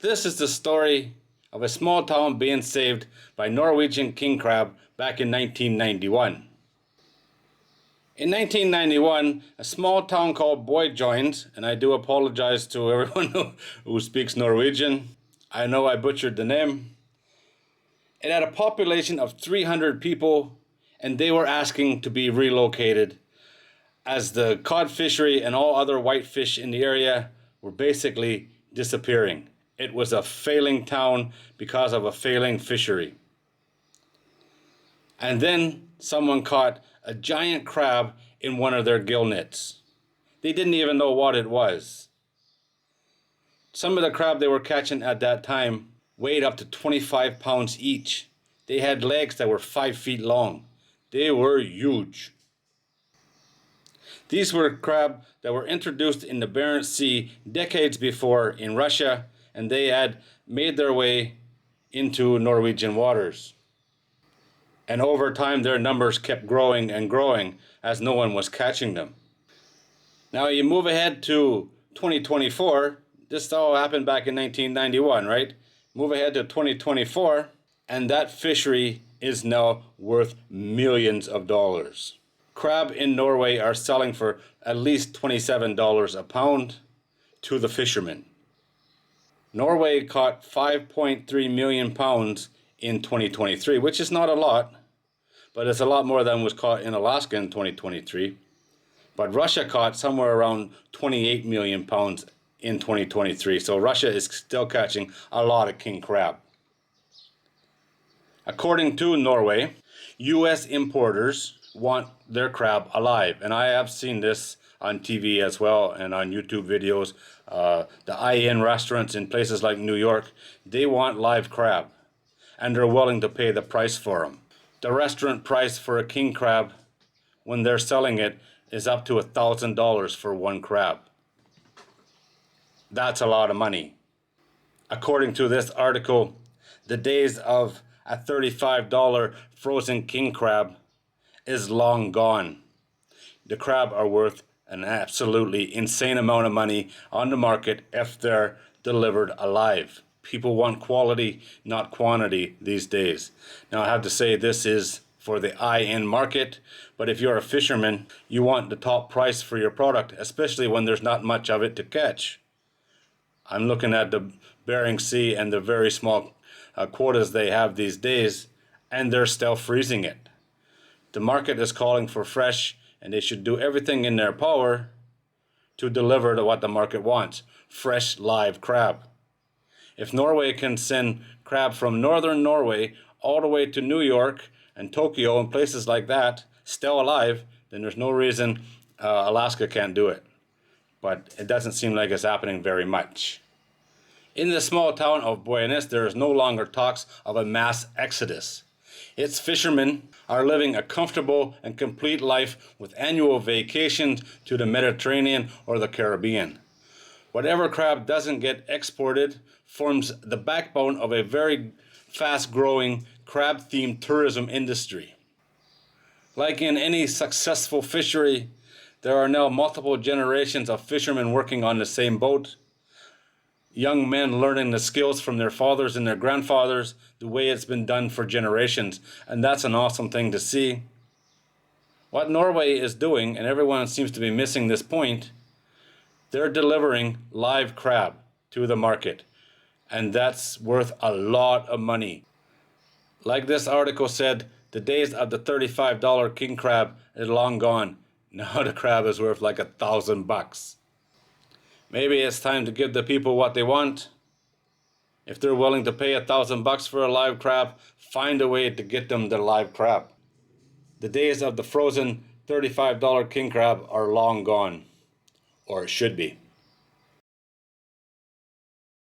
This is the story of a small town being saved by Norwegian king crab back in 1991. In 1991, a small town called Boy joined, and I do apologize to everyone who speaks Norwegian. I know I butchered the name. It had a population of 300 people, and they were asking to be relocated as the cod fishery and all other whitefish in the area were basically disappearing. It was a failing town because of a failing fishery. And then someone caught a giant crab in one of their gill nets. They didn't even know what it was. Some of the crab they were catching at that time weighed up to 25 pounds each. They had legs that were 5 feet long. They were huge. These were crab that were introduced in the Barents Sea decades before in Russia, and they had made their way into Norwegian waters. And over time their numbers kept growing and growing as no one was catching them. Now you move ahead to 2024, this all happened back in 1991, right? Move ahead to 2024, and that fishery is now worth millions of dollars. Crab in Norway are selling for at least $27 a pound to the fishermen. Norway caught 5.3 million pounds in 2023, which is not a lot, but it's a lot more than was caught in Alaska in 2023. But Russia caught somewhere around 28 million pounds in 2023, so Russia is still catching a lot of king crab. According to Norway, U.S. importers want their crab alive, and I have seen this on TV as well and on YouTube videos. The IN restaurants in places like New York, they want live crab, and they're willing to pay the price for them. The restaurant price for a king crab, when they're selling it, is up to $1,000 for one crab. That's a lot of money. According to this article, the days of a $35 frozen king crab is long gone. The crab are worth an absolutely insane amount of money on the market if they're delivered alive. People want quality, not quantity these days. Now I have to say this is for the high-end market, but if you're a fisherman, you want the top price for your product, especially when there's not much of it to catch. I'm looking at the Bering Sea and the very small quotas they have these days, and they're still freezing it. The market is calling for fresh, and they should do everything in their power to deliver to what the market wants, fresh live crab. If Norway can send crab from northern Norway all the way to New York and Tokyo and places like that, still alive, then there's no reason Alaska can't do it. But it doesn't seem like it's happening very much. In the small town of Buenos, there is no longer talks of a mass exodus. Its fishermen are living a comfortable and complete life with annual vacations to the Mediterranean or the Caribbean. Whatever crab doesn't get exported forms the backbone of a very fast-growing crab-themed tourism industry. Like in any successful fishery, there are now multiple generations of fishermen working on the same boat. Young men learning the skills from their fathers and their grandfathers, the way it's been done for generations. And that's an awesome thing to see. What Norway is doing, and everyone seems to be missing this point, they're delivering live crab to the market. And that's worth a lot of money. Like this article said, the days of the $35 king crab is long gone. Now the crab is worth like $1,000. Maybe it's time to give the people what they want. If they're willing to pay $1,000 for a live crab, find a way to get them the live crab. The days of the frozen $35 king crab are long gone, or it should be.